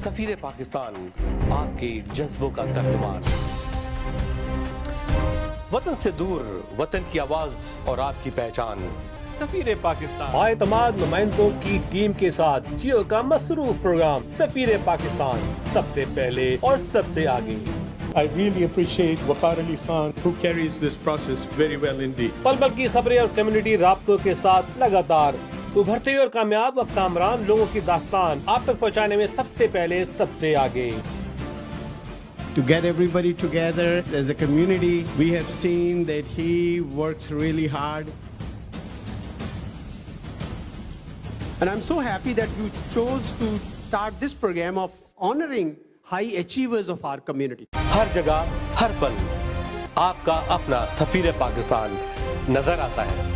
सफीर पाकिस्तान आपके जज्बों का तर्जुमान, वतन से दूर वतन की आवाज और आपकी पहचान। सफीर पाकिस्तान बाएतमाद नुमाइंदों की टीम के साथ जियो का मसरूफ प्रोग्राम सफीर पाकिस्तान, सबसे पहले और सबसे आगे। I really appreciate Waqar Ali Khan who carries this process very well indeed. पल पल की खबरें और कम्युनिटी राब्तों के साथ लगातार उभरते और कामयाब व कामरान लोगों की दास्तान आप तक पहुंचाने में सबसे पहले सबसे आगे। To get everybody together as a community, we have seen that he works really hard. And I'm so happy that you chose to start this program of honoring high achievers of our community. हर जगह हर पल आपका अपना सफीर पाकिस्तान नजर आता है।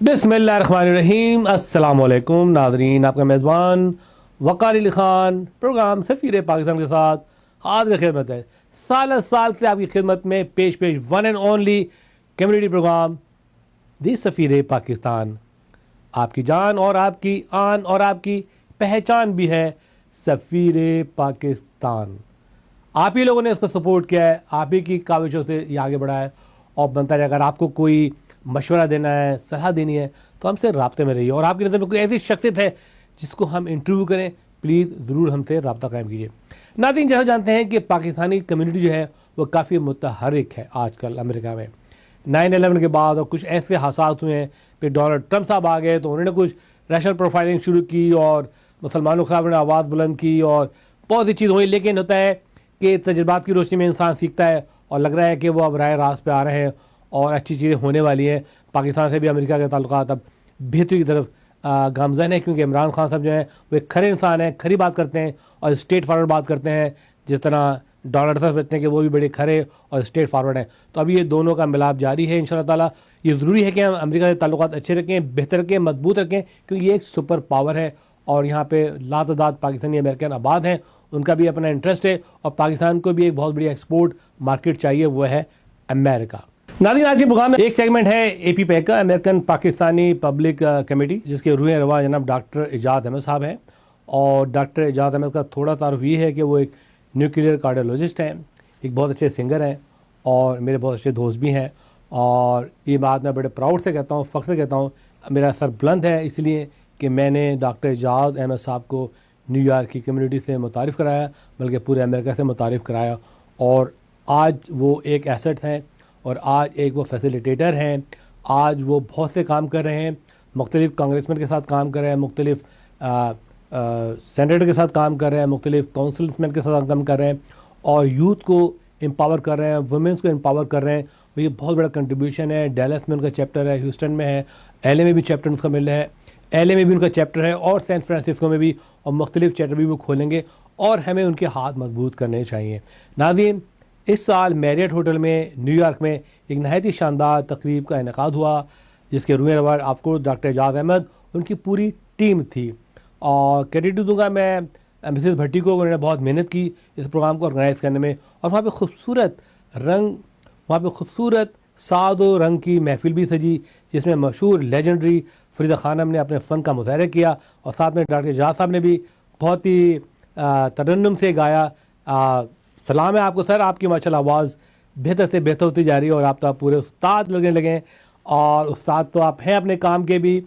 बिस्मिल्लाहिर्रहमानिर्रहीम, अस्सलाम वालेकुम नाज़रीन, आपका मेज़बान वक़ार अली ख़ान प्रोग्राम सफ़ीर पाकिस्तान के साथ हाज़िर खिदमत है। साल से आपकी खिदमत में पेश one and only community program the सफ़ीर पाकिस्तान। आपकी जान और आपकी आन और आपकी पहचान भी है सफ़ीर पाकिस्तान। आप ही लोगों ने इसको सपोर्ट किया है, आप ही की काविशों से ये आगे बढ़ा है और बनता है। अगर आपको कोई मशवरा देना है, सलाह देनी है तो हमसे राब्ते में रहिए, और आपकी नज़र में कोई ऐसी शख्सियत है जिसको हम इंटरव्यू करें, प्लीज़ ज़रूर हमसे रब्ता कायम कीजिए। नाज़रीन, जैसा जानते हैं कि पाकिस्तानी कम्युनिटी जो है वो काफ़ी मुतहर्रिक है आजकल अमेरिका में। 9/11 के बाद और कुछ ऐसे हादसात हुए हैं, फिर डोनाल्ड ट्रंप साहब आ गए तो उन्होंने कुछ रैशनल प्रोफाइलिंग शुरू की और मुसलमानों के खिलाफ उन्होंने आवाज़ बुलंद की और बहुत सी चीज़ हुई। लेकिन होता है कि तजर्बात की रोशनी में इंसान सीखता है और लग रहा है कि वो अब राह रास्त पे आ रहे हैं और अच्छी चीज़ें होने वाली हैं। पाकिस्तान से भी अमेरिका के ताल्लुकात अब बेहतरी की तरफ गामज़न है, क्योंकि इमरान खान साहब जो हैं वो एक खरे इंसान हैं, खरी बात करते हैं और स्ट्रेट फॉरवर्ड बात करते हैं, जिस तरह डोनाल्ड ट्रंप कहते हैं कि वो भी बड़े खरे और स्ट्रेट फॉरवर्ड हैं। तो अभी ये दोनों का मिलाप जारी है इंशाअल्लाह ताला। ये ज़रूरी है कि हम अमेरिका से ताल्लुकात अच्छे रखें, बेहतर रखें, मजबूत रखें, क्योंकि ये एक सुपर पावर है और यहाँ पे लातादाद पाकिस्तानी अमेरिकन आबाद हैं, उनका भी अपना इंटरेस्ट है और पाकिस्तान को भी एक बहुत बड़ी एक्सपोर्ट मार्केट चाहिए, वो है अमेरिका। नाज़रीन, आज के प्रोग्राम में एक सेगमेंट है एपी पैक का, अमेरिकन पाकिस्तानी पब्लिक कमेटी, जिसके रूह रवा जनाब डॉक्टर एजाज अहमद साहब हैं। और डॉक्टर एजाज अहमद का थोड़ा तारुफ ये है कि वो एक न्यूक्लियर कार्डियोलॉजिस्ट हैं, एक बहुत अच्छे सिंगर हैं और मेरे बहुत अच्छे दोस्त भी हैं। और ये बात मैं बड़े प्राउड से कहता हूँ, फ़ख्र से कहता हूँ। मेरा सर बुलंद है इसलिए कि मैंने डॉक्टर एजाज अहमद साहब को न्यूयॉर्क की कम्युनिटी से मुतारिफ़ कराया, बल्कि पूरे अमेरिका से मुतारिफ़ कराया। और आज वो एक एसेट हैं और आज एक वो फैसिलिटेटर हैं। आज वो बहुत से काम कर रहे हैं, मुख्तलिफ़ कांग्रेसमैन के साथ काम कर रहे हैं, मुख्तलिफ़ सेनेटर के साथ काम कर रहे हैं, मुख्तलिफ़ काउंसिलमैन के साथ काम कर रहे हैं और यूथ को एम्पावर कर रहे हैं, वुमेंस को एम्पावर कर रहे हैं। और ये बहुत बड़ा कंट्रीब्यूशन है। डैलस में उनका चैप्टर है, ह्यूस्टन में है, LA में भी चैप्टर उनका मिल रहा है, LA में भी उनका चैप्टर है और सैन फ्रांसिस्को में भी, और मुख्तलिफ़ चैप्टर भी वो खोलेंगे और हमें उनके हाथ मजबूत करने चाहिए। नाज़रीन, इस साल मैरियट होटल में न्यूयॉर्क में एक नहायत ही शानदार तकरीब का इनेकाद हुआ, जिसके रूह रवा ऑफकोर्स डॉक्टर एजाज अहमद, उनकी पूरी टीम थी। और क्रेडिट दूंगा मैं मिसेस भट्टी को, उन्होंने बहुत मेहनत की इस प्रोग्राम को ऑर्गेनाइज़ करने में। और वहाँ पे खूबसूरत सादो रंग की महफिल भी सजी, जिसमें मशहूर लेजेंडरी फरीदा खानम ने अपने फ़न का मुज़ाहरा किया और साथ में डॉक्टर एजाज साहब ने भी बहुत ही तरन्नुम से गाया। सलाम है आपको सर, आपकी माशाल्लाह आवाज़ बेहतर से बेहतर होती जा रही है और आप तो पूरे उस्ताद लगने लगे। और उस्ताद तो आप हैं अपने काम के भी,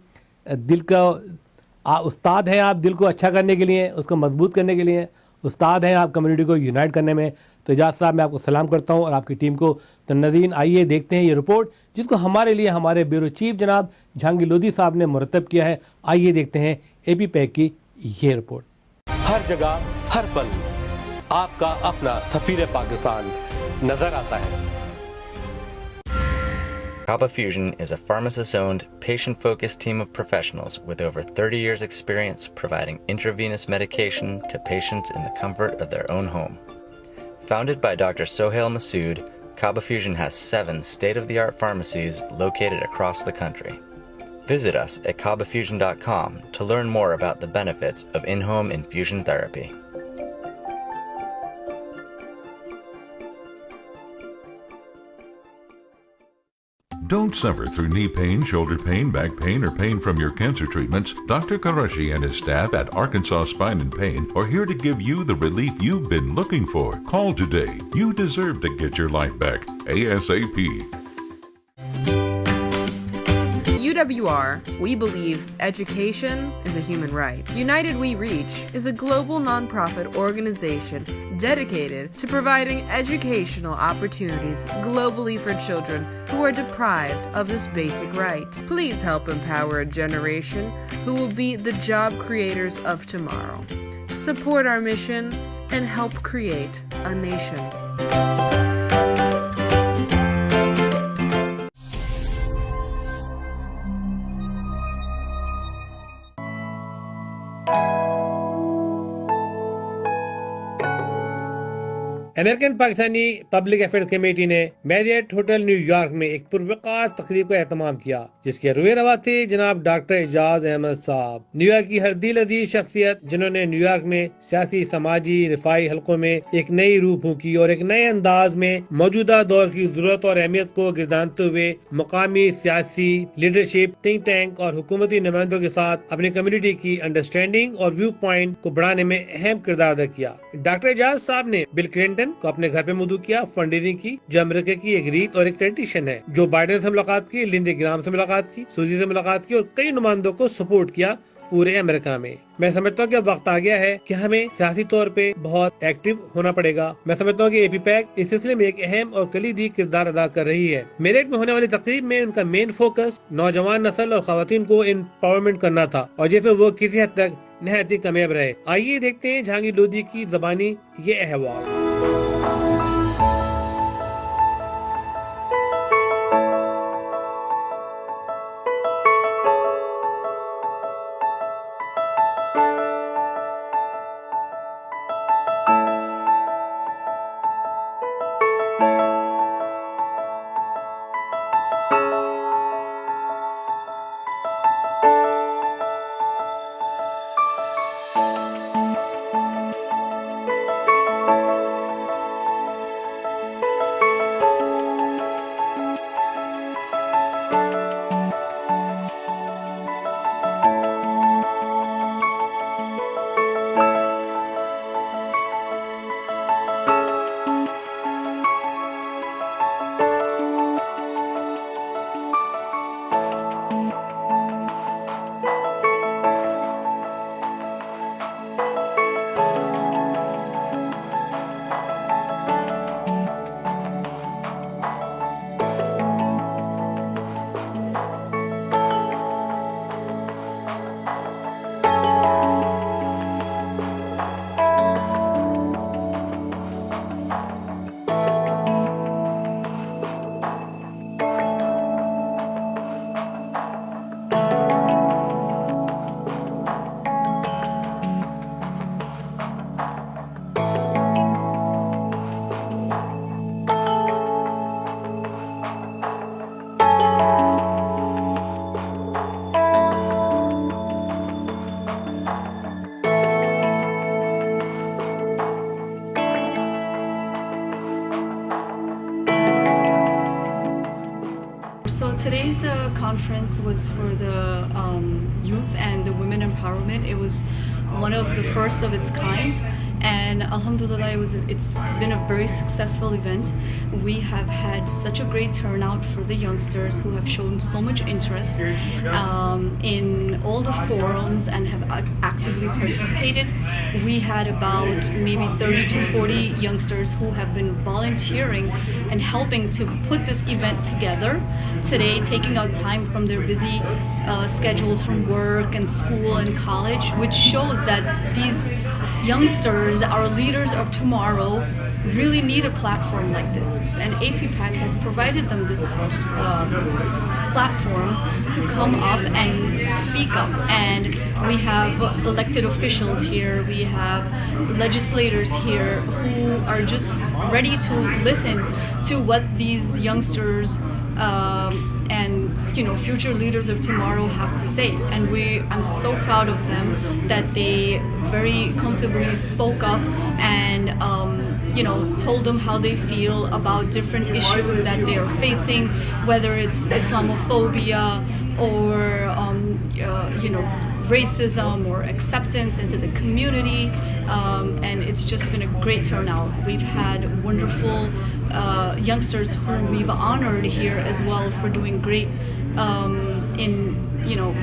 दिल का उस्ताद हैं आप, दिल को अच्छा करने के लिए, उसको मजबूत करने के लिए उस्ताद हैं आप, कम्युनिटी को यूनाइट करने में। तो एजाज साहब, मैं आपको सलाम करता हूँ और आपकी टीम को। तो नाज़रीन, आइए देखते हैं ये रिपोर्ट, जिसको हमारे लिए हमारे ब्यूरो चीफ जनाब जहांगीर लोधी साहब ने मुरतब किया है। आइए देखते हैं एपी पैक की ये रिपोर्ट। हर जगह हर पल आपका अपना सफीर पाकिस्तान नजर आता है। Kaba Fusion is a pharmacist-owned, patient-focused team of professionals with over 30 years' experience providing intravenous medication to patients in the comfort of their own home. Founded by Dr. Sohail Masood, Kaba Fusion has 7 state-of-the-art pharmacies located across the country. Visit us at kabafusion.com to learn more about the benefits of in-home infusion therapy. Don't suffer through knee pain, shoulder pain, back pain, or pain from your cancer treatments. Dr. Qureshi and his staff at Arkansas Spine and Pain are here to give you the relief you've been looking for. Call today. You deserve to get your life back ASAP. UWR, we believe education is a human right. United We Reach is a global nonprofit organization dedicated to providing educational opportunities globally for children who are deprived of this basic right. Please help empower a generation who will be the job creators of tomorrow. Support our mission and help create a nation. American Pakistani public affairs committee نے Marriott hotel new York میں ایک پروقار تقریب کا اہتمام کیا، جس کے روئے روا تھے جناب ڈاکٹر اعجاز احمد صاحب، نیو یارک کی ہر دل عزیز شخصیت جنہوں نے نیو یارک میں سیاسی، سماجی، رفاہی حلقوں میں ایک نئی روح پھونکی اور ایک نئے انداز میں موجودہ دور کی ضرورت اور اہمیت کو گردانتے ہوئے مقامی سیاسی لیڈرشپ، تھنک ٹینک اور حکومتی نمائندوں کے ساتھ اپنی کمیونٹی کی انڈرسٹینڈنگ اور ویو پوائنٹ کو بڑھانے میں اہم کردار ادا کیا۔ ڈاکٹر اعجاز صاحب نے بل کلنٹن کو اپنے گھر پہ مدعو کیا، فنڈ ریزنگ کی، جو امریکہ کی ایک ریت اور ایک ٹریڈیشن ہے، جو بائیڈن سے ملاقات کی، لنڈے گرام سے ملاقات کی، سوزی سے ملاقات کی اور کئی نمائندوں کو سپورٹ کیا پورے امریکہ میں۔ میں سمجھتا ہوں کہ اب وقت آ گیا ہے کہ ہمیں سیاسی طور پہ بہت ایکٹیو ہونا پڑے گا۔ میں سمجھتا ہوں کہ اے پی پیک اس سلسلے میں ایک اہم اور کلیدی کردار ادا کر رہی ہے۔ میرٹ میں ہونے والی تقریب میں ان کا مین فوکس نوجوان نسل اور خواتین کو امپاورمنٹ کرنا تھا، اور جس میں وہ کسی حد تک نہایت ہی کامیاب رہے۔ آئیے دیکھتے ہیں جہانگیر لودھی کی زبانی یہ احوال۔ Today's conference was for the youth and the women empowerment. It was one of the first of its kind, and alhamdulillah, it's been a very successful event. We have had such a great turnout for the youngsters who have shown so much interest in all the forums and have actively participated. We had about maybe 30 to 40 youngsters who have been volunteering and helping to put this event together today, taking out time from their busy schedules from work and school and college, which shows that these youngsters, our leaders of tomorrow, really need a platform like this. And APPAC has provided them this platform to come up and speak up. And we have elected officials here, we have legislators here who are just ready to listen to what these youngsters and future leaders of tomorrow have to say. And I'm so proud of them that they very comfortably spoke up and told them how they feel about different issues that they are facing, whether it's Islamophobia or racism or acceptance into the community, and it's just been a great turnout. We've had wonderful youngsters whom we've honored here as well for doing great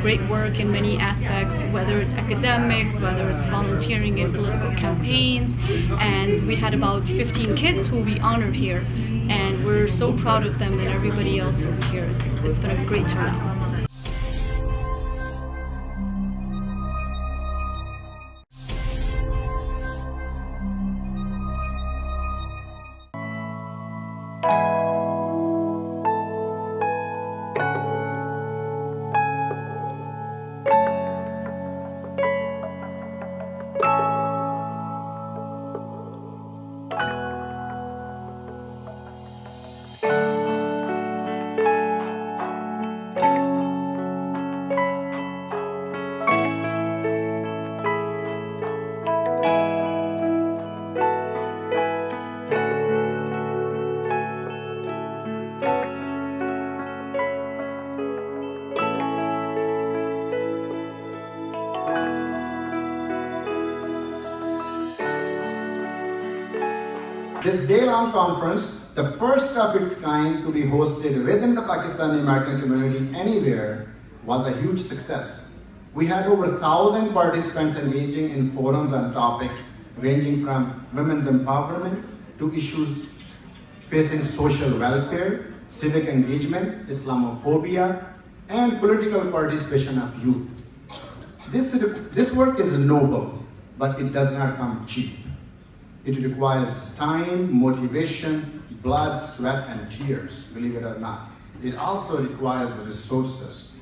great work in many aspects, whether it's academics, whether it's volunteering in political campaigns. And we had about 15 kids who we honored here, and we're so proud of them and everybody else over here. It's been a great turnout. This day-long conference, the first of its kind to be hosted within the Pakistani American community anywhere, was a huge success. We had over 1,000 participants engaging in forums on topics ranging from women's empowerment to issues facing social welfare, civic engagement, Islamophobia, and political participation of youth. This work is noble, but it does not come cheap. It requires time, motivation, blood, sweat, and tears, believe it or not. It also requires resources.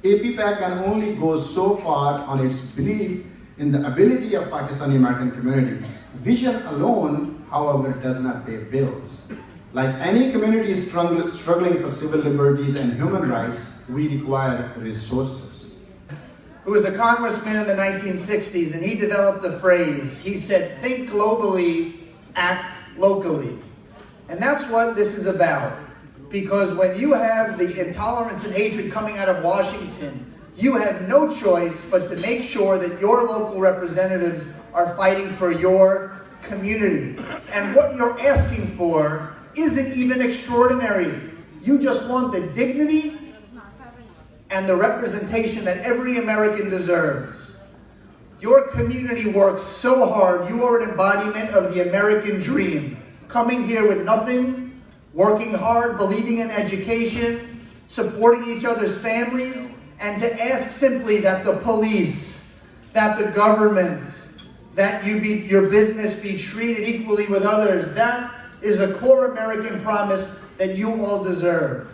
APPAC can only go so far on its belief in the ability of Pakistani American community. Vision alone, however, does not pay bills. Like any community struggling for civil liberties and human rights, we require resources. Who was a congressman in the 1960s, and he developed a phrase. He said, think globally, act locally. And that's what this is about. Because when you have the intolerance and hatred coming out of Washington, you have no choice but to make sure that your local representatives are fighting for your community. And what you're asking for isn't even extraordinary. You just want the dignity and the representation that every American deserves. Your community works so hard. You are an embodiment of the American dream. Coming here with nothing, working hard, believing in education, supporting each other's families, and to ask simply that the police, that the government, that your business be treated equally with others. That is a core American promise that you all deserve.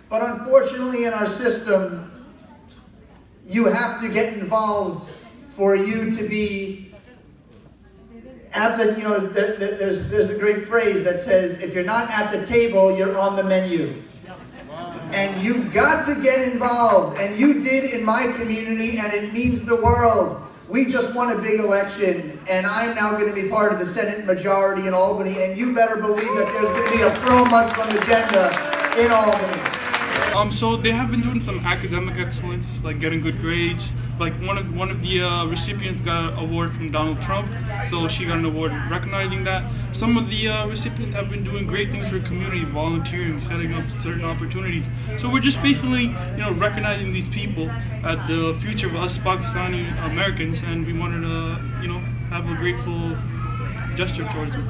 But unfortunately in our system, you have to get involved for you to be at the, there's a great phrase that says, if you're not at the table, you're on the menu. And you've got to get involved, and you did in my community, and it means the world. We just won a big election, and I'm now going to be part of the Senate majority in Albany, and you better believe that there's going to be a pro-Muslim agenda in Albany. So they have been doing some academic excellence, like getting good grades. Like one of the recipients got an award from Donald Trump, so she got an award recognizing that. Some of the recipients have been doing great things for the community, volunteering, setting up certain opportunities. So we're just basically, recognizing these people as the future of us Pakistani Americans, and we wanted to, have a grateful gesture towards them.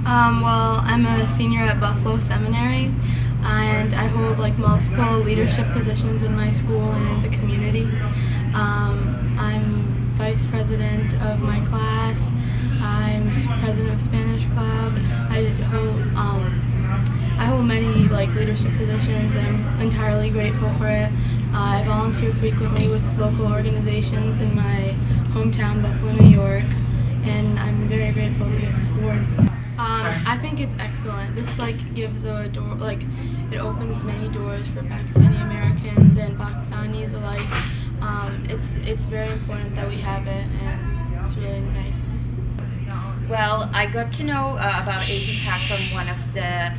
Well, I'm a senior at Buffalo Seminary, and I hold multiple leadership positions in my school and in the community. I'm vice president of my class. I'm president of Spanish Club. I hold many leadership positions, and I'm entirely grateful for it. I volunteer frequently with local organizations in my hometown, Buffalo, New York, and I'm very grateful to get this award. I think it's excellent. This gives a door, it opens many doors for Pakistani Americans and Pakistanis alike. It's very important that we have it, and it's really nice. Well, I got to know about APPAC from one of the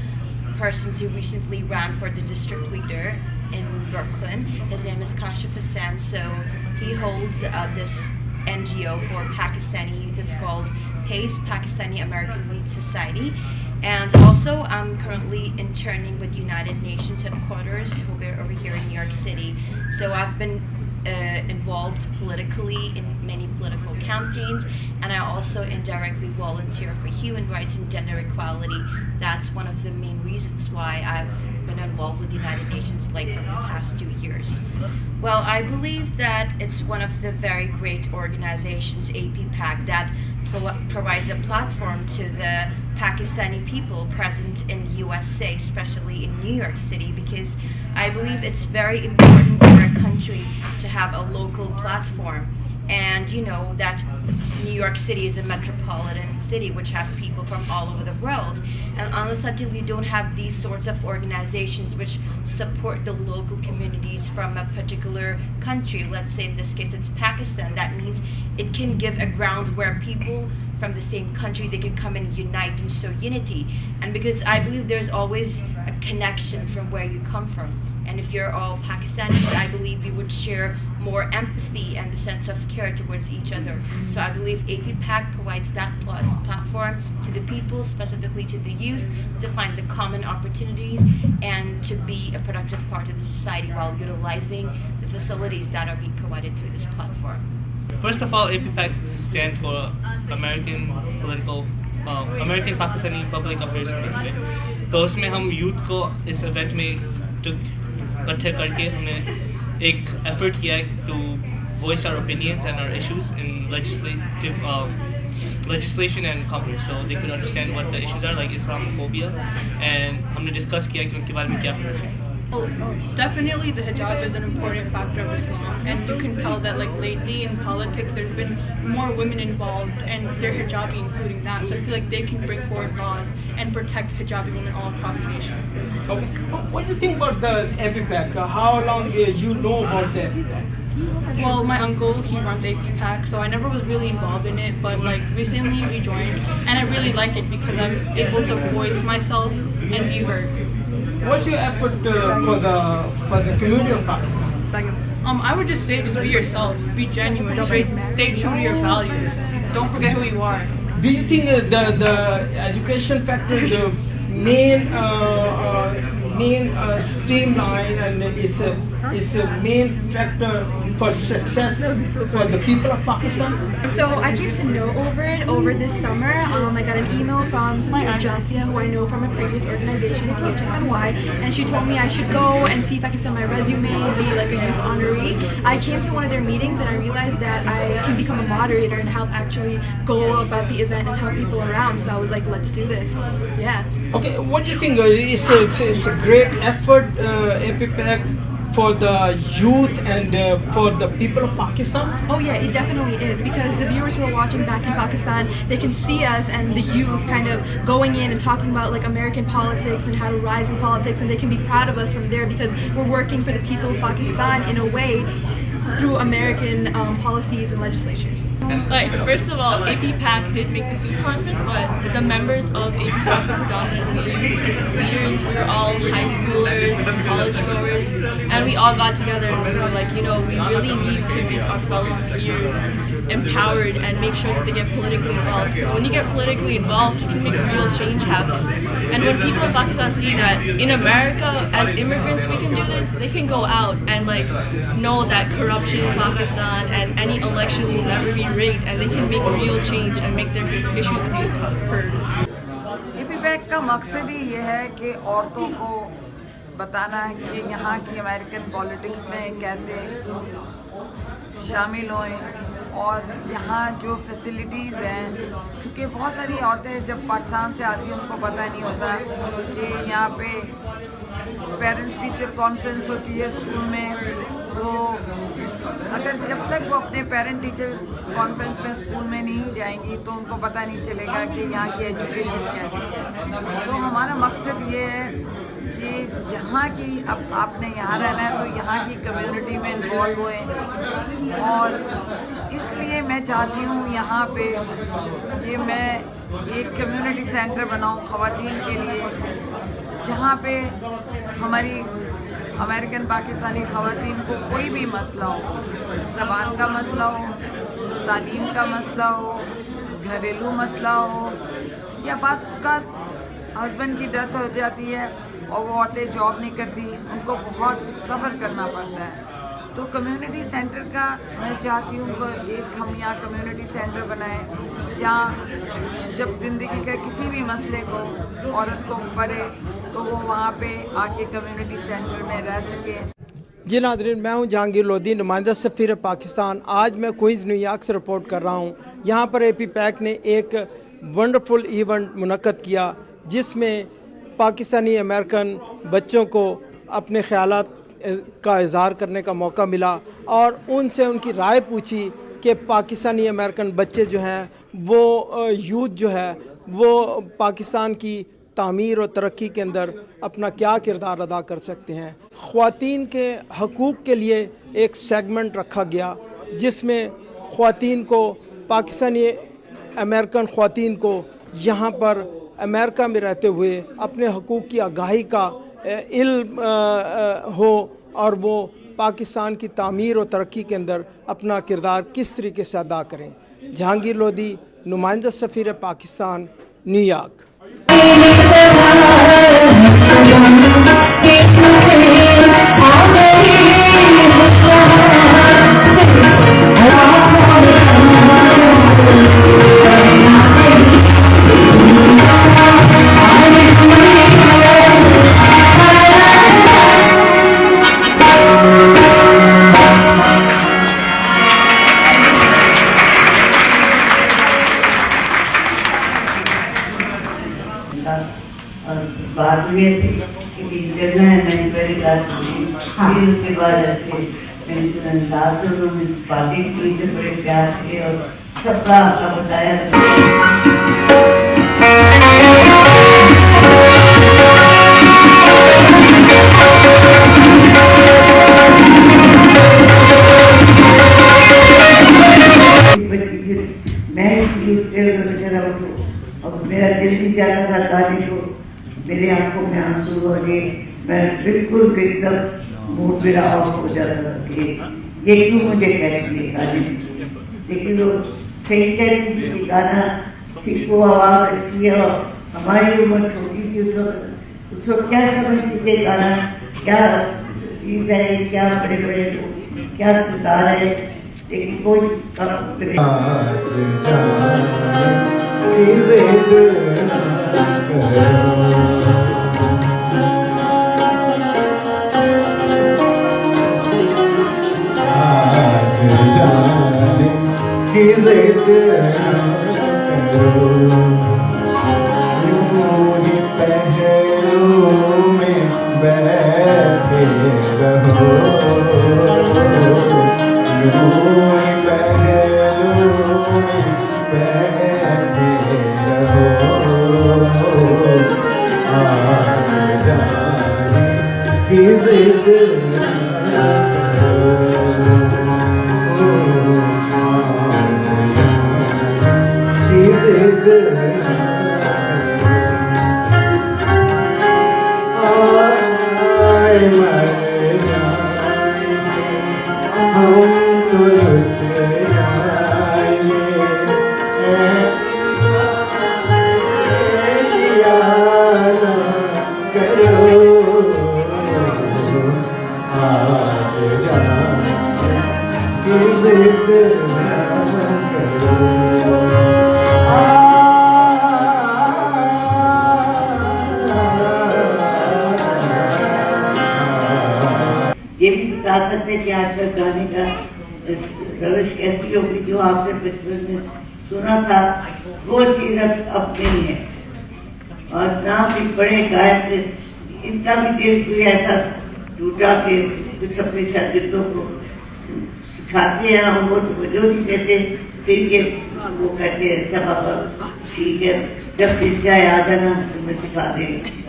persons who recently ran for the district leader in Brooklyn. His name is Kashif Hassan. So he holds this NGO for Pakistani youth. It's called PACE, Pakistani American Youth Society. And also I'm currently interning with United Nations headquarters over here in New York City. So I've been involved politically in many political campaigns, and I also indirectly volunteer for human rights and gender equality. That's one of the main reasons why I've been involved with the United Nations like for the past 2 years. Well, I believe that it's one of the very great organizations, APPAC, that provides a platform to the Pakistani people present in USA, especially in New York City, because I believe it's very important for our country to have a local platform. And you know that New York City is a metropolitan city which have people from all over the world, and unless until we don't have these sorts of organizations which support the local communities from a particular country, let's say in this case it's Pakistan, that means it can give a ground where people from the same country, they can come and unite and show unity. And because I believe there's always a connection from where you come from, and if you're all Pakistanis, I believe you would share more empathy and the sense of care towards each other. So I believe APPAC provides that platform to the people, specifically to the youth, to find the common opportunities and to be a productive part of the society while utilizing the facilities that are being provided through this platform. First of all, APPAC stands for American Pakistani Public Affairs Movement. तो उसमें हम youth को इस event में इकट्ठे करके हमने एक एफर्ट किया है to voice our opinions and our issues in legislation and Congress, so they could understand what the issues are, like Islamophobia, and हमने discuss किया कि उनके बारे में क्या करना चाहिए. Well, definitely the hijab is an important factor of Islam, and you can tell that like lately in politics there's been more women involved and they're hijabi including that, so I feel like they can bring forward laws and protect hijabi women all across the nation. Okay. What do you think about the APPAC? How long you know about the APPAC? Well, my uncle, he runs APPAC, so I never was really involved in it, but like recently we joined and I really like it because I'm able to voice myself and be heard. What's your effort for the community of Pakistan? I would just say, just be yourself, be genuine, stay true to your values, don't forget who you are. Do you think the education factor is the main streamline and is a main factor for success for the people of Pakistan? So I came to know over it over this summer. I got an email from Sister Jasia, who I know from a previous organization, KHNY, and she told me I should go and see if I can send my resume and be like a youth honoree. I came to one of their meetings and I realized that I can become a moderator and help actually go about the event and help people around. So I was like, let's do this. Yeah. Okay, what do you think? It's a great effort, APPAC, for the youth and for the people of Pakistan? Oh yeah, it definitely is, because the viewers who are watching back in Pakistan, they can see us and the youth kind of going in and talking about like American politics and how to rise in politics, and they can be proud of us from there because we're working for the people of Pakistan in a way through American policies and legislatures. Like, first of all, APPAC did make this youth conference, but the members of APPAC were predominantly leaders. We were all high schoolers, college goers, and we all got together and we were like, you know, we really need to make our fellow peers empowered and make sure that they get politically involved. Because when you get politically involved, you can make real change happen. And when people in Pakistan see that in America, as immigrants, we can do this, they can go out and like know that corruption in Pakistan and any election will never be rigged, and they can make real change and make their issues be heard. APPAC का मकसद ही ये है कि औरतों को बताना है कि यहाँ की अमेरिकन पॉलिटिक्स में कैसे शामिल होएं और यहाँ जो फैसिलिटीज़ हैं, क्योंकि बहुत सारी औरतें जब पाकिस्तान से आती हैं उनको पता नहीं होता कि यहाँ पे पेरेंट्स टीचर कॉन्फ्रेंस होती है स्कूल में, तो अगर जब तक वो अपने पेरेंट टीचर कॉन्फ्रेंस में स्कूल में नहीं जाएंगी तो उनको पता नहीं चलेगा कि यहाँ की एजुकेशन कैसी है. तो हमारा मकसद ये है کہ یہاں کی اب آپ نے یہاں رہنا ہے تو یہاں کی کمیونٹی میں انوالو ہوئیں، اور اس لیے میں چاہتی ہوں یہاں پہ کہ میں ایک کمیونٹی سینٹر بناؤں خواتین کے لیے، جہاں پہ ہماری امریکن پاکستانی خواتین کو کوئی بھی مسئلہ ہو، زبان کا مسئلہ ہو، تعلیم کا مسئلہ ہو، گھریلو مسئلہ ہو، یا بعض اوقات ہسبینڈ کی ڈیتھ ہو جاتی ہے اور وہ عورتیں جاب نہیں کرتی، ان کو بہت سفر کرنا پڑتا ہے، تو کمیونٹی سینٹر کا میں چاہتی ہوں کہ ایک ہم یہاں کمیونٹی سینٹر بنائیں جہاں جب زندگی کے کسی بھی مسئلے کو عورت کو پڑے تو وہ وہاں پہ آ کے کمیونٹی سینٹر میں رہ سکے۔ جی ناظرین، میں ہوں جہانگیر لودھی، نمائندہ سفیر پاکستان۔ آج میں کوئنز نیو یارک سے رپورٹ کر رہا ہوں۔ یہاں پر اے پی پیک نے ایک ونڈرفل ایونٹ منعقد کیا جس میں پاکستانی امریکن بچوں کو اپنے خیالات کا اظہار کرنے کا موقع ملا اور ان سے ان کی رائے پوچھی کہ پاکستانی امریکن بچے جو ہیں وہ یوتھ جو ہے وہ پاکستان کی تعمیر اور ترقی کے اندر اپنا کیا کردار ادا کر سکتے ہیں۔ خواتین کے حقوق کے لیے ایک سیگمنٹ رکھا گیا جس میں خواتین کو، پاکستانی امریکن خواتین کو یہاں پر امریکہ میں رہتے ہوئے اپنے حقوق کی آگاہی کا علم ہو اور وہ پاکستان کی تعمیر اور ترقی کے اندر اپنا کردار کس طریقے سے ادا کریں۔ جہانگیر لودھی، نمائندہ سفیر پاکستان، نیو یارک۔ اور بات یہ تھی کہ جگہ ہے میں نے پہلی بات پھر اس کے بعد میں باتیں کی سے بڑے پیار سے اور سب کا بتایا۔ اور میرا دل بھی جاتا تھا تاکہ کو میرے آنکھوں میں آنسو اور یہ میں بالکل ایک دم منہ میرا آف ہو جاتا تھا کہ یہ کیوں مجھے کہتی ہے گانے، لیکن وہ صحیح کہتی تھی، گانا سیکھو، آواز اچھی ہے، اور ہماری عمر چھوٹی تھی اس وقت کیا سمجھتی تھی گانا کیا چیز ہے، کیا بڑے بڑے کیا کردار ہے، لیکن کوئی یہ بھی بتا سکتے کہ آج کل گانے کا روش کیسی ہوگی، جو آپ نے بچپن میں سنا تھا وہ چیز اب نہیں ہے، اور نہ بھی بڑے گائک ان کا بھی دل کوئی ایسا ٹوٹا کہ کچھ اپنے شاگردوں کو سکھاتے ہیں اور وہ توجہ نہیں دیتے، پھر یہ وہ کہتے ہیں اچھا بابا ٹھیک ہے جب دل جائے آ جانا تمہیں سکھا دیں گے۔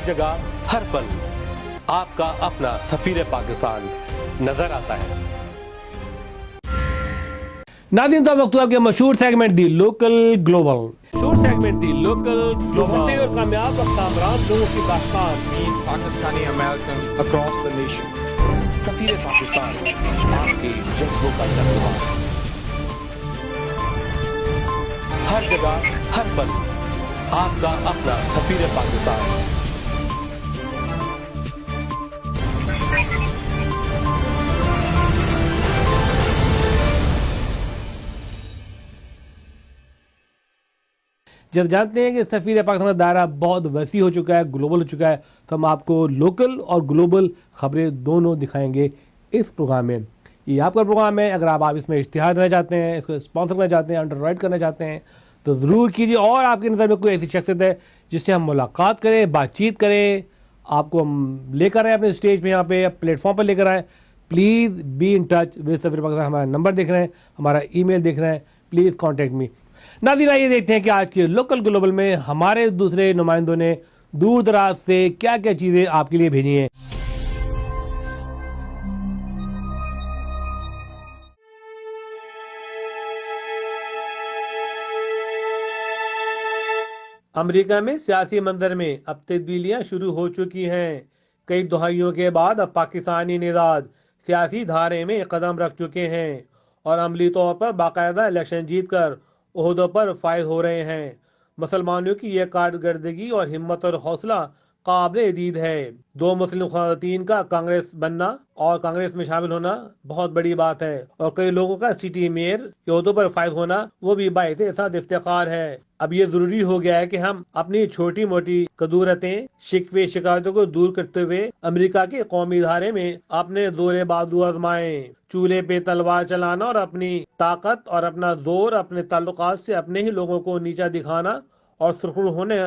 ہر جگہ ہر پل آپ کا اپنا سفیر پاکستان نظر آتا ہے۔ ناظرین تو وقت آپ کے مشہور سیگمنٹ دی لوکل گلوبل، مشہور سیگمنٹ دی لوکل گلوبل اور کامیاب اور کامران لوگوں کی داستان، Pakistani American across the nation. سفیر پاکستان آپ کے جذبوں کا ترجمہ، ہر جگہ ہر پل آپ کا اپنا سفیر پاکستان۔ جب جانتے ہیں کہ سفیر پاکستان کا دائرہ بہت وسیع ہو چکا ہے، گلوبل ہو چکا ہے، تو ہم آپ کو لوکل اور گلوبل خبریں دونوں دکھائیں گے اس پروگرام میں۔ یہ آپ کا پروگرام ہے، اگر آپ اس میں اشتہار دینا چاہتے ہیں، اس کو اسپانسر کرنا چاہتے ہیں، انڈر رائٹ کرنا چاہتے ہیں تو ضرور کیجیے، اور آپ کی نظر میں کوئی ایسی شخصیت ہے جس سے ہم ملاقات کریں، بات چیت کریں، آپ کو ہم لے کر آئیں اپنے اسٹیج پہ، یہاں پہ پلیٹ فارم پر لے کر آئیں، please be in touch with سفیر پاکستان۔ ہمارا نمبر دیکھ رہے ہیں، ہمارا ای میل دیکھ رہے ہیں، پلیز کانٹیکٹ می۔ ناظرین آئیے دیکھتے ہیں کہ آج کے لوکل گلوبل میں ہمارے دوسرے نمائندوں نے دور دراز سے کیا کیا چیزیں آپ کے لیے بھیجی ہیں۔ امریکہ میں سیاسی منظر میں اب تبدیلیاں شروع ہو چکی ہیں۔ کئی دہائیوں کے بعد اب پاکستانی نژاد سیاسی دھارے میں قدم رکھ چکے ہیں اور عملی طور پر باقاعدہ الیکشن جیت کر عہدوں پر فائز ہو رہے ہیں۔ مسلمانوں کی یہ کارکردگی اور ہمت اور حوصلہ قابل دید ہے۔ دو مسلم خواتین کا کانگریس بننا اور کانگریس میں شامل ہونا بہت بڑی بات ہے، اور کئی لوگوں کا سٹی میئر کے عہدوں پر فائز ہونا وہ بھی باعث احساس افتخار ہے۔ اب یہ ضروری ہو گیا ہے کہ ہم اپنی چھوٹی موٹی قدورتیں، شکوے شکایتوں کو دور کرتے ہوئے امریکہ کے قومی ادارے میں اپنے زور بازو آزمائیں۔ چولہے پہ تلوار چلانا اور اپنی طاقت اور اپنا زور اپنے تعلقات سے اپنے ہی لوگوں کو نیچا دکھانا اور سرخرو ہونے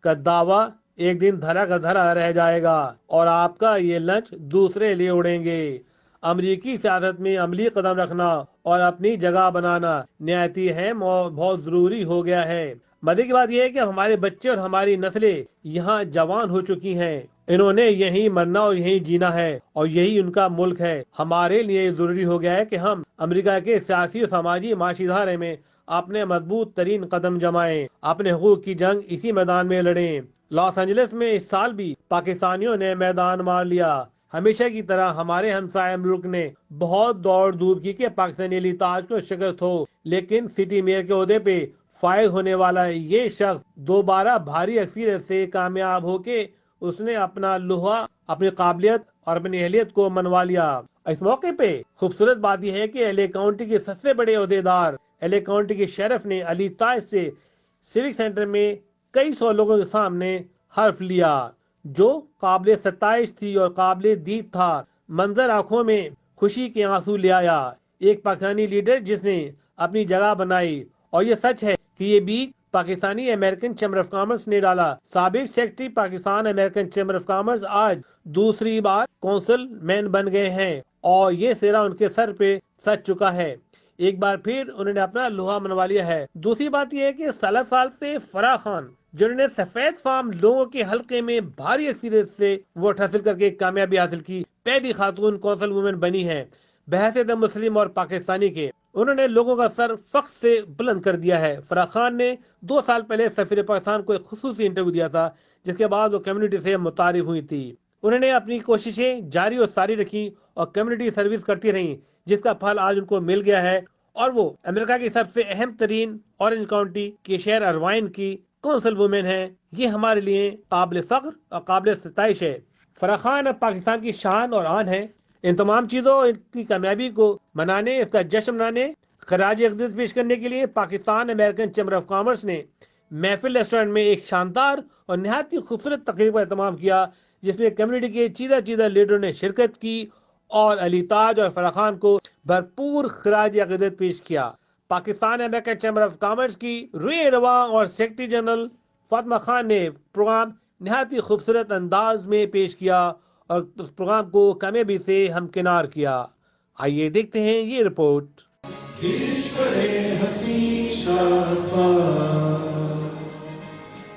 کا دعویٰ ایک دن دھرا کا دھرا رہ جائے گا، اور آپ کا یہ لنچ دوسرے لیے اڑیں گے۔ امریکی سیاست میں عملی قدم رکھنا اور اپنی جگہ بنانا نہایتی اہم اور بہت ضروری ہو گیا ہے۔ مزے کی بات یہ ہے کہ ہمارے بچے اور ہماری نسلیں یہاں جوان ہو چکی ہیں، انہوں نے یہیں مرنا اور یہیں جینا ہے، اور یہی ان کا ملک ہے۔ ہمارے لیے ضروری ہو گیا ہے کہ ہم امریکہ کے سیاسی اور سماجی معاشی دھارے میں اپنے مضبوط ترین قدم جمائیں، اپنے حقوق کی جنگ اسی میدان میں لڑیں۔ لاس اینجلس میں اس سال بھی پاکستانیوں نے میدان مار لیا۔ ہمیشہ کی طرح ہمارے ہمسائے ملک نے بہت دوڑ دھوپ کی کہ پاکستانی علی تاج کو شکست ہو، لیکن سٹی میئر کے عہدے پہ فائز ہونے والا یہ شخص دوبارہ بھاری اکثریت سے کامیاب ہو کے اس نے اپنا لوہا، اپنی قابلیت اور اپنی اہلیت کو منوا لیا۔ اس موقع پہ خوبصورت بات یہ ہے کہ ایل اے کاؤنٹی کے سب سے بڑے عہدیدار ایل اے کاؤنٹی کے شریف نے علی تاج سے سیوک سینٹر میں کئی سو لوگوں کے سامنے حرف لیا، جو قابل ستائش تھی اور قابل دید تھا۔ منظر آنکھوں میں خوشی کے آنسو لے آیا۔ ایک پاکستانی لیڈر جس نے اپنی جگہ بنائی، اور یہ سچ ہے کہ یہ بیج Pakistani American chamber of commerce نے ڈالا۔ سابق secretary Pakistan American chamber of commerce آج دوسری بار کونسل مین بن گئے ہیں، اور یہ سہرا ان کے سر پہ سج چکا ہے۔ ایک بار پھر انہوں نے اپنا لوہا منوا لیا ہے۔ دوسری بات یہ ہے کہ سال سے فرح خان، جنہوں نے سفید فام لوگوں کے حلقے میں بھاری اکثریت سے ووٹ حاصل کر کے کامیابی حاصل کی، پہلی خاتون کونسل وومن بنی ہے بحیثیت مسلم اور پاکستانی کے۔ انہوں نے لوگوں کا سر فخر سے بلند کر دیا ہے۔ فرح خان نے 2 سال پہلے سفیر پاکستان کو ایک خصوصی انٹرویو دیا تھا، جس کے بعد وہ کمیونٹی سے متعارف ہوئی تھی۔ انہوں نے اپنی کوششیں جاری اور ساری رکھی اور کمیونٹی سروس کرتی رہیں، جس کا پھل آج ان کو مل گیا ہے، اور وہ امریکہ کی سب سے اہم ترین اورنج کاؤنٹی کے شہر اروائن کی کونسل وومن ہے۔ یہ ہمارے لیے قابل فخر اور قابل ستائش ہے۔ فرح خان اب پاکستان کی شان اور آن ہے۔ ان تمام چیزوں، ان کی کامیابی کو منانے، اس کا جشن منانے، خراج عقیدت پیش کرنے کے لیے Pakistan American chamber of commerce نے محفل ریسٹورنٹ میں ایک شاندار اور نہایت ہی خوبصورت تقریب کا اہتمام کیا، جس میں کمیونٹی کے چیدہ لیڈروں نے شرکت کی اور علی تاج اور فرح خان کو بھرپور خراج عقیدت پیش کیا۔ Pakistan American chamber of commerce کی روئے رواں اور سیکرٹری جنرل فاطمہ خان نے پروگرام نہایت ہی خوبصورت انداز میں پیش کیا اور اس پروگرام کو کامیابی سے ہمکنار کیا۔ آئیے دیکھتے ہیں یہ report.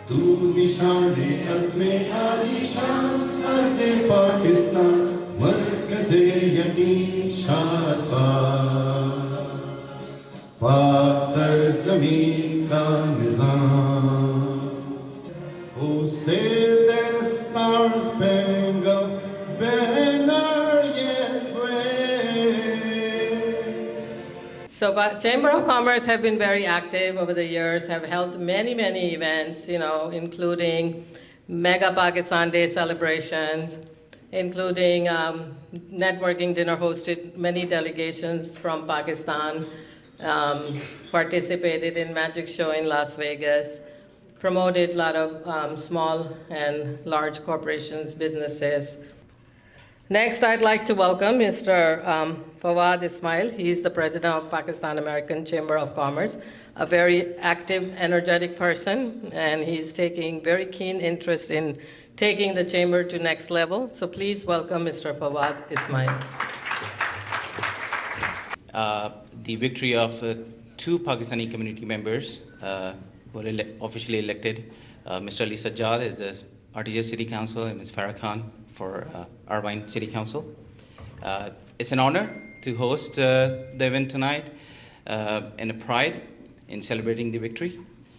Tu nişan-e azm-e alishan arz-e Pakistan markaz-e yaqeen shad-baad pak sarzameen ka nizam ho se their star-spangled banner yet wave. So Chamber of Commerce have been very active over the years, have held many events, including Mega Pakistan Day celebrations, including networking dinner, hosted many delegations from Pakistan, participated in Magic Show in Las Vegas, promoted a lot of small and large corporations, businesses. Next, I'd like to welcome Mr. Fawad Ismail. He's the president of Pakistan American Chamber of Commerce, a very active, energetic person, and he's taking very keen interest in taking the chamber to next level. So please welcome Mr. Fawad Ismail. The victory of two Pakistani community members were officially elected. Mr. Ali Sajjad is the RTJ City Council and Ms. Farah Khan for Irvine City Council. It's an honor to host the event tonight and a pride in celebrating the victory.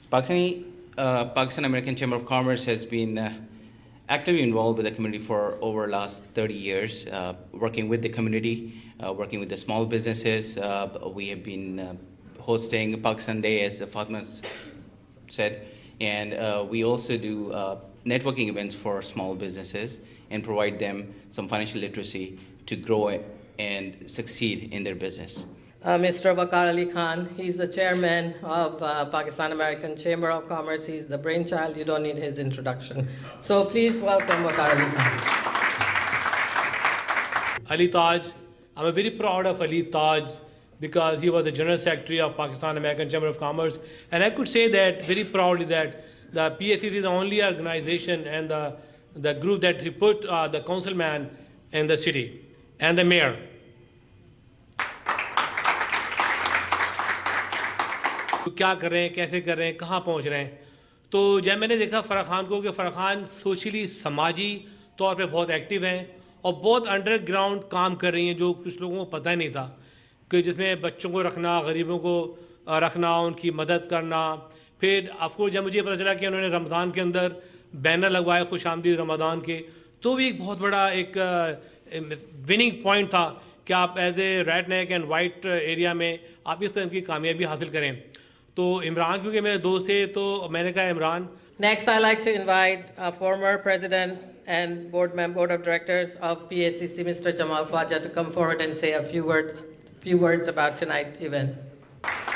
Pakistan American Chamber of Commerce has been actively involved with the community for over the last 30 years, working with the community, working with the small businesses. We have been hosting Pakistan Day, as Fatma said, and we also do networking events for small businesses and provide them some financial literacy to grow and succeed in their business. Mr. Waqar Ali Khan, he's the chairman of Pakistan American Chamber of Commerce. He's the brainchild. You don't need his introduction. So please welcome Waqar Ali Khan. Ali Taj, I'm very proud of Ali Taj because he was the General Secretary of Pakistan American Chamber of Commerce. And I could say that very proudly that the PACC is the only organization and the group that he put the councilman in the city and the mayor. کیا کر رہے ہیں, کیسے کر رہے ہیں, کہاں پہنچ رہے ہیں. تو جب میں نے دیکھا فرح خان کو کہ فرح خان سوشلی سماجی طور پہ بہت ایکٹیو ہیں اور بہت انڈر گراؤنڈ کام کر رہی ہیں جو کچھ لوگوں کو پتہ ہی نہیں تھا, کہ جس میں بچوں کو رکھنا, غریبوں کو رکھنا, ان کی مدد کرنا. پھر آف کورس جب مجھے پتہ چلا کہ انہوں نے رمضان کے اندر بینر لگوائے خوش آمدید رمضان کے, تو بھی ایک بہت بڑا ایک وننگ پوائنٹ تھا کہ آپ as a red neck and white area میں آپ اس قسم کی کامیابی حاصل کریں. تو عمران کیونکہ میرے دوست تھے تو میں نے کہا Imran. Next, I'd like to invite former president and board of directors of PACC, Mr. Jamal Khwaja, to come forward and say a few words about tonight's event.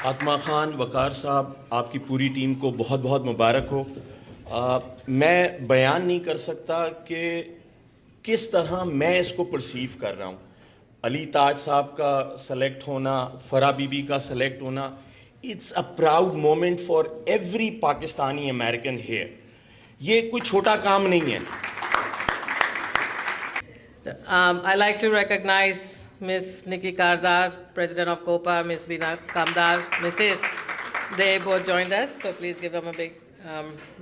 Fatima Khan, وقار صاحب, آپ کی پوری ٹیم کو بہت بہت مبارک ہو. میں بیان نہیں کر سکتا کہ کس طرح میں اس کو پرسیو کر رہا ہوں. علی تاج صاحب کا سلیکٹ ہونا, فرح بی بی کا سلیکٹ ہونا, it's a proud moment for every Pakistani American here. یہ کوئی چھوٹا کام نہیں ہے. I'd like to recognize Ms. Nikki Kardar, President of COPA, Ms. Veena Kamdar, Mrs. They both joined us, so please give them a big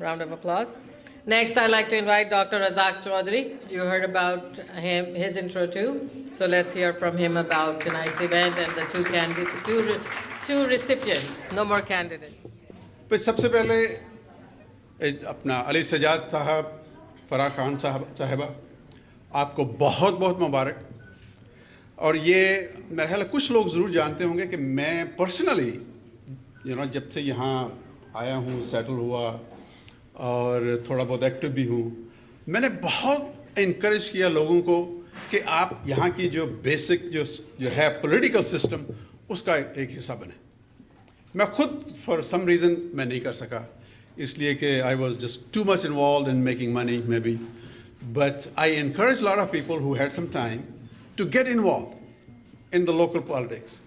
round of applause. Next, I'd like to invite Dr. Razak Chaudhary. You heard about him, his intro too. So let's hear from him about tonight's event and the two recipients, no more candidates. سب سے پہلے اپنا علی سجاد صاحب, فرح خان صاحبہ, آپ کو بہت بہت مبارک. اور یہ میرا خیال ہے کچھ لوگ ضرور جانتے ہوں گے کہ میں پرسنلی جب سے یہاں آیا ہوں, سیٹل ہوا اور تھوڑا بہت ایکٹیو بھی ہوں, میں نے بہت انکریج کیا لوگوں کو کہ آپ یہاں کی جو بیسک جو ہے پولیٹیکل سسٹم اس کا ایک حصہ بنے. میں خود فار سم ریزن میں نہیں کر سکا, اس لیے کہ I was just too much involved in making money maybe, but I encourage lot of people who had some time to get involved in the local politics,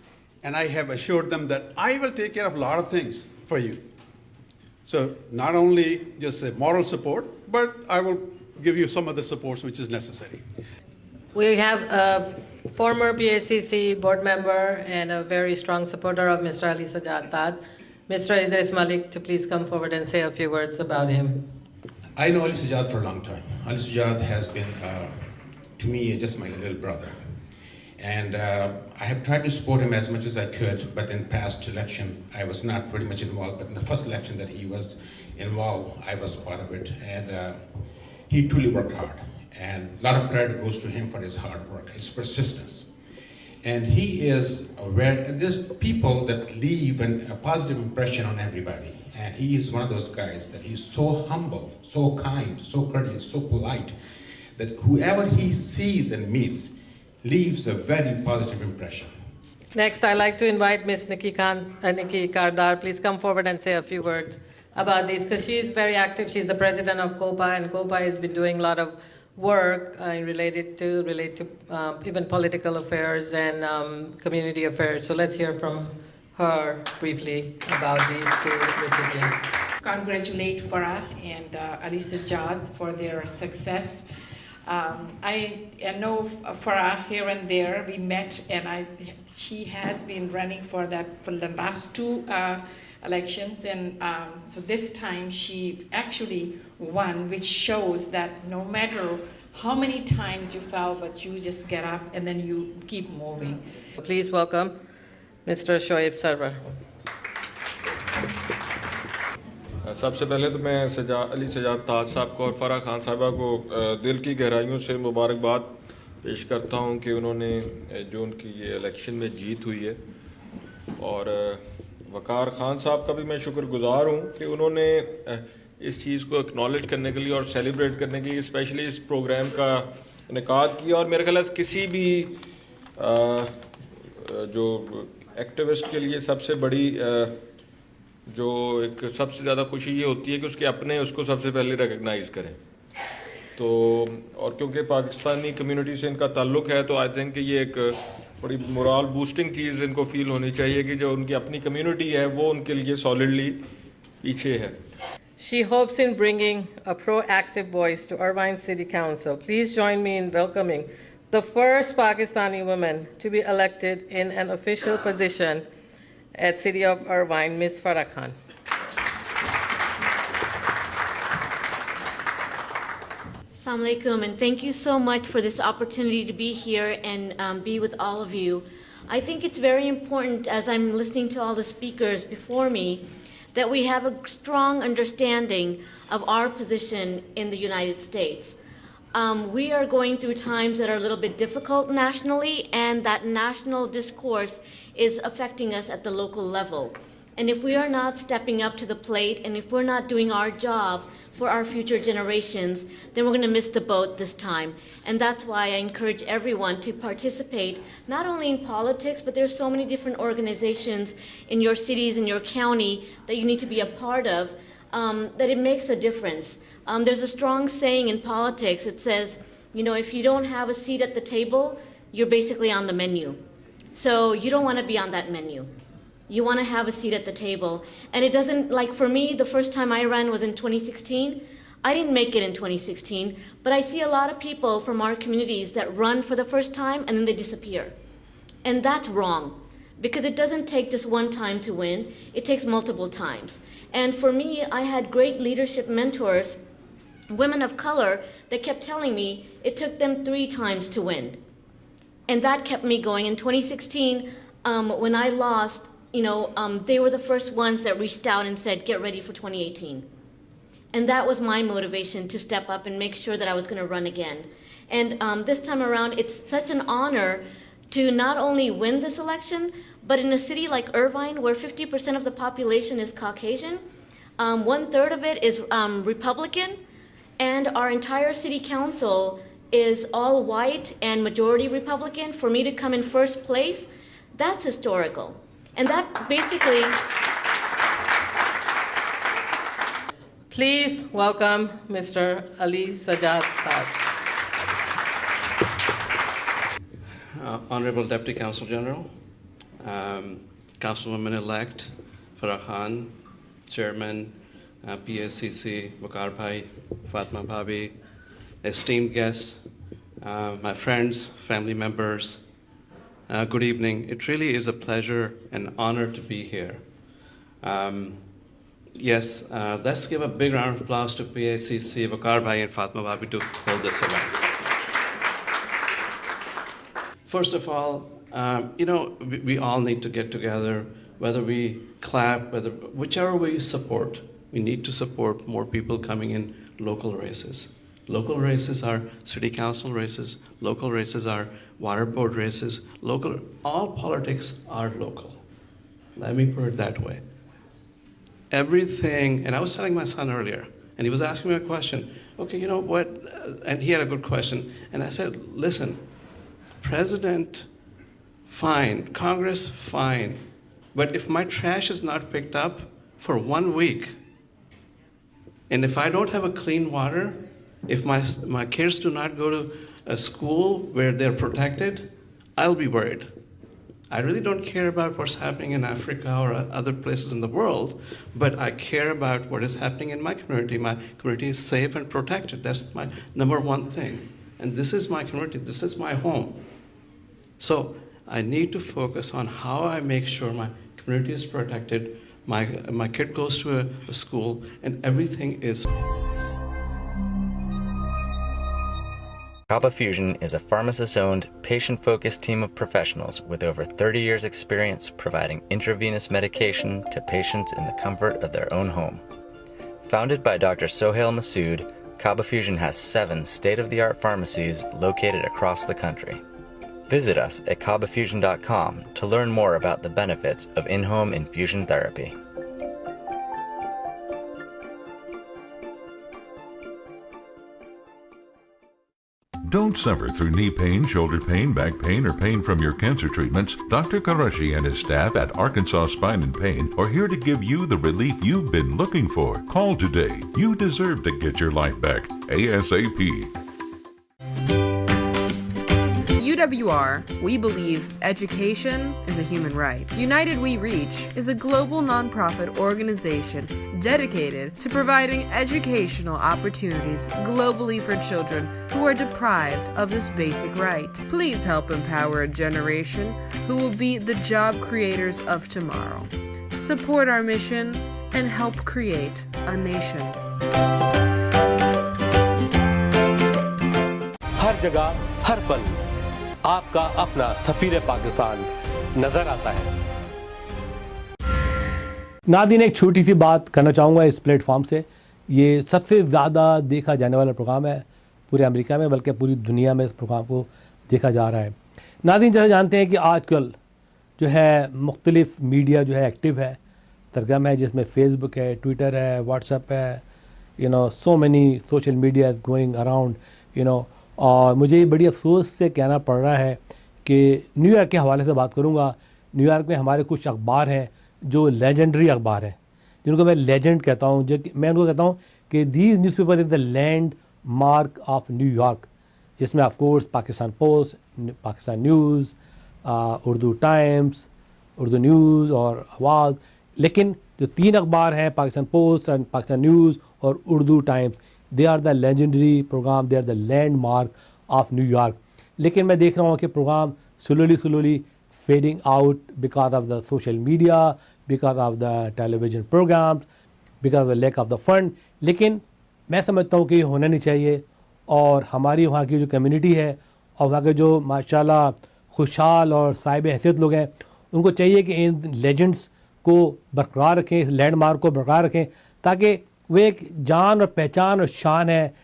and I have assured them that I will take care of a lot of things for you. So not only just a moral support, but I will give you some of the supports which is necessary. We have a former PACC board member and a very strong supporter of Mr. Ali Sajjad Taj, Mr. Idris Malik to please come forward and say a few words about him. I know Ali Sajjad for a long time. Ali Sajjad has been, to me, just my little brother. And I have tried to support him as much as I could, but in past election, I was not pretty much involved. But in the first election that he was involved, I was part of it. And he truly worked hard. And a lot of credit goes to him for his hard work, his persistence. And he is aware, there's people that leave a positive impression on everybody. And he is one of those guys that he's so humble, so kind, so courteous, so polite, that whoever he sees and meets leaves a very positive impression. Next, I'd like to invite Ms. Nikki Kardar. Please come forward and say a few words about this, because she is very active. She's the president of COPA, and COPA has been doing a lot of work relate to even political affairs and community affairs. So let's hear from her briefly about these two recipients. Congratulate Farah and Ali Sajjad for their success. I know Farah here and there. We met, and she has been running for the last two elections, and so this time she actually won, which shows that no matter how many times you fell, but you just get up and then you keep moving. Please welcome Mr. Shoaib Sarwar. सबसे पहले तो मैं अली सजाद ताज साहब को और फ़राह खान साहबा को दिल की गहराइयों से मुबारकबाद पेश करता हूं कि उन्होंने जो उनकी ये इलेक्शन में जीत हुई है, और वकार खान साहब का भी मैं शुक्रगुजार हूं कि उन्होंने इस चीज़ को एक्नॉलेज करने के लिए और सेलिब्रेट करने के लिए स्पेशली इस प्रोग्राम का इनेकाद किया। और मेरे ख्याल से किसी भी जो एक्टिविस्ट के लिए सबसे बड़ी जो एक सबसे ज़्यादा खुशी ये होती है कि उसके अपने उसको सबसे पहले रिकग्नाइज़ करें। तो और क्योंकि पाकिस्तानी कम्युनिटी से इनका ताल्लुक़ है, तो आई थिंक कि ये एक बड़ी मोरल बूस्टिंग चीज़ इनको फील होनी चाहिए कि जो उनकी अपनी कम्युनिटी है वो उनके लिए सॉलिडली पीछे है। She hopes in bringing a proactive voice to Irvine City Council. Please join me in welcoming the first Pakistani woman to be elected in an official position at City of Irvine, Ms. Farah Khan. Assalamu alaikum, and thank you so much for this opportunity to be here and be with all of you. I think it's very important, as I'm listening to all the speakers before me, that we have a strong understanding of our position in the United States. We are going through times that are a little bit difficult nationally, and that national discourse is affecting us at the local level. And if we are not stepping up to the plate, and if we're not doing our job for our future generations, then we're going to miss the boat this time. And that's why I encourage everyone to participate, not only in politics, but there's so many different organizations in your cities, in your county, that you need to be a part of, that it makes a difference. There's a strong saying in politics. It says, if you don't have a seat at the table, you're basically on the menu. So you don't want to be on that menu. You want to have a seat at the table. And it doesn't, like for me, the first time I ran was in 2016. I didn't make it in 2016, but I see a lot of people from our communities that run for the first time and then they disappear. And that's wrong, because it doesn't take just one time to win. It takes multiple times. And for me, I had great leadership mentors, women of color, that kept telling me it took them 3 times to win. And that kept me going. In 2016, when I lost, they were the first ones that reached out and said, get ready for 2018. And that was my motivation to step up and make sure that I was going to run again. And this time around, it's such an honor to not only win this election, but in a city like Irvine, where 50% of the population is Caucasian, 1/3 of it is Republican, and our entire city council is all white and majority Republican. For me to come in first place, that's historical. And that basically... Please welcome Mr. Ali Sajjad Taj. Honorable Deputy Counsel General, Councilwoman-elect Farah Khan, Chairman, PSCC, Wakar Bhai, Fatma Bhabi, esteemed guests, my friends, family members, good evening. It really is a pleasure and honor to be here. Yes, let's give a big round of applause to PACC, Waqar Bhai and Fatma Bhabhi to hold this event. First of all, we all need to get together, whether we clap, whichever way you support. We need to support more people coming in local races. Local races are city council races. Local races are water board races. All politics are local. Let me put it that way. Everything, and I was telling my son earlier, and he was asking me a question. Okay, you know what? And he had a good question. And I said, listen, President, fine. Congress, fine. But if my trash is not picked up for 1 week, and if I don't have a clean water, if my kids do not go to a school where they're protected, I'll be worried. I really don't care about what's happening in Africa or other places in the world, but I care about what is happening in my community. My community is safe and protected. That's my number one thing. And this is my community. This is my home. So I need to focus on how I make sure my community is protected, my kid goes to a school, and everything is. Kaba Fusion is a pharmacist-owned, patient-focused team of professionals with over 30 years' experience providing intravenous medication to patients in the comfort of their own home. Founded by Dr. Sohail Masood, Kaba Fusion has 7 state-of-the-art pharmacies located across the country. Visit us at kabafusion.com to learn more about the benefits of in-home infusion therapy. Don't suffer through knee pain, shoulder pain, back pain, or pain from your cancer treatments. Dr. Qureshi and his staff at Arkansas Spine and Pain are here to give you the relief you've been looking for. Call today. You deserve to get your life back ASAP. UWR, we believe education is a human right. United We Reach is a global nonprofit organization dedicated to providing educational opportunities globally for children who are deprived of this basic right. Please help empower a generation who will be the job creators of tomorrow. Support our mission and help create a nation. हर जगह हर पल आपका अपना सफीर पाकिस्तान नजर आता है। नादिन, एक छोटी सी बात करना चाहूँगा इस प्लेटफॉर्म से। ये सबसे ज़्यादा देखा जाने वाला प्रोग्राम है पूरे अमेरिका में, बल्कि पूरी दुनिया में इस प्रोग्राम को देखा जा रहा है। नादिन, जैसे जानते हैं कि आजकल जो है मुख्तलिफ मीडिया जो है एक्टिव है, सरगर्म है, जिसमें फेसबुक है, ट्विटर है, व्हाट्सएप है, so many social media is going around, और मुझे ये बड़ी अफसोस से कहना पड़ रहा है कि न्यूयॉर्क के हवाले से बात करूँगा। न्यूयॉर्क में हमारे कुछ अखबार हैं जो लेजेंडरी अखबार हैं, जिनको मैं लेजेंड कहता हूँ, जो मैं उनको कहता हूँ कि these newspaper is the landmark of New York, जिसमें of course Pakistan post, Pakistan news, Urdu times, Urdu news और आवाज़। लेकिन जो 3 अखबार हैं, Pakistan post and Pakistan news और Urdu times, they are the legendary program, they are the landmark of New York. लेकिन मैं देख रहा हूँ कि program slowly fading out because of the social media, because of the television programmes, because of the lack of the fund. लेकिन मैं समझता हूँ कि ये होना नहीं चाहिए, और हमारी वहाँ की जो कम्युनिटी है और वहाँ के जो माशाल्लाह खुशहाल और साहिब हैसियत लोग हैं, उनको चाहिए कि इन लेजेंड्स को बरकरार रखें, इस लैंडमार्क को बरकरार रखें, ताकि वो एक जान और पहचान और शान है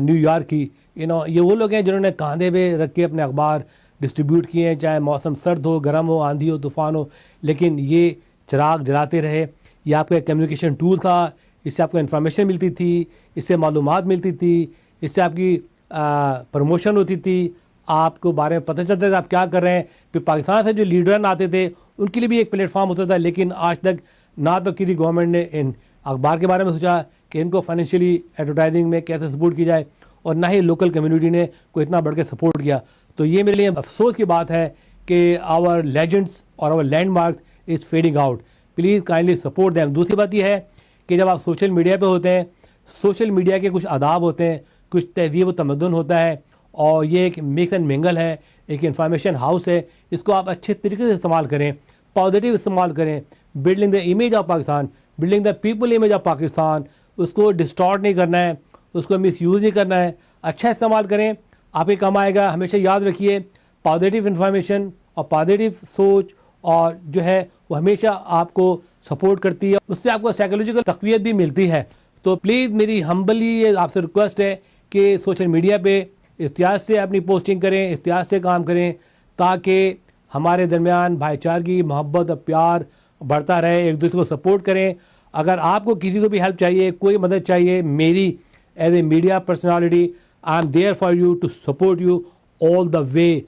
न्यूयॉर्क की। ये वो लोग हैं जिन्होंने कांधे पे रख के अपने अखबार डिस्ट्रीब्यूट किए हैं, चाहे मौसम सर्द हो, गर्म हो, आंधी हो, तूफ़ान हो, लेकिन ये चिराग जलाते रहे। ये आपका एक कम्युनिकेशन टूल था, इससे आपको इन्फॉर्मेशन मिलती थी, इससे मालूमात मिलती थी, इससे आपकी प्रमोशन होती थी, आपको बारे में पता चलता था आप क्या कर रहे हैं। फिर पाकिस्तान से जो लीडर आते थे उनके लिए भी एक प्लेटफॉर्म होता था, लेकिन आज तक ना तो किसी गवर्नमेंट ने इन अखबार के बारे में सोचा कि इनको फाइनेंशियली एडवर्टाइजिंग में कैसे सपोर्ट की जाए, और ना ही लोकल कम्युनिटी ने कोई इतना बढ़ के सपोर्ट किया। तो ये मेरे लिए अफसोस की बात है कि आवर लेजेंड्स और our landmarks is fading out. Please kindly support them. दूसरी बात यह है कि जब आप सोशल मीडिया पे होते हैं, सोशल मीडिया के कुछ आदाब होते हैं, कुछ तहजीब व तमद्दुन होता है, और ये एक मिक्स एंड मिंगल है, एक इंफॉर्मेशन हाउस है। इसको आप अच्छे तरीके से इस्तेमाल करें, پازیٹیو استعمال کریں. Building the image of Pakistan, building the people image of Pakistan, اس کو ڈسٹارٹ نہیں کرنا ہے, اس کو مس یوز نہیں کرنا ہے. اچھا استعمال کریں, آپ کے کام آئے گا. ہمیشہ یاد رکھیے پازیٹیو انفارمیشن اور پازیٹیو سوچ اور جو ہے وہ ہمیشہ آپ کو سپورٹ کرتی ہے, اس سے آپ کو سائیکولوجیکل تقویت بھی ملتی ہے. تو پلیز میری ہمبلی آپ سے ریکویسٹ ہے کہ سوشل میڈیا پہ احتیاط سے اپنی پوسٹنگ کریں, احتیاط سے کام کریں, تاکہ ہمارے درمیان بھائی چارگی, محبت اور پیار بڑھتا رہے, ایک دوسرے کو سپورٹ کریں. اگر آپ کو کسی کو بھی ہیلپ چاہیے, کوئی مدد چاہیے, میری as a media personality I am there for you to support you all the way,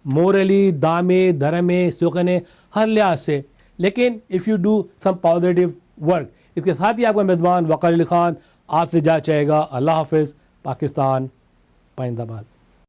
morally, دامے, دھرمے, سخنے, ہر لحاظ سے. لیکن if you do some positive work. اس کے ساتھ ہی آپ کا میزبان وقار علی خان آپ سے جا چاہے گا. اللہ حافظ. پاکستان پائندہ باد.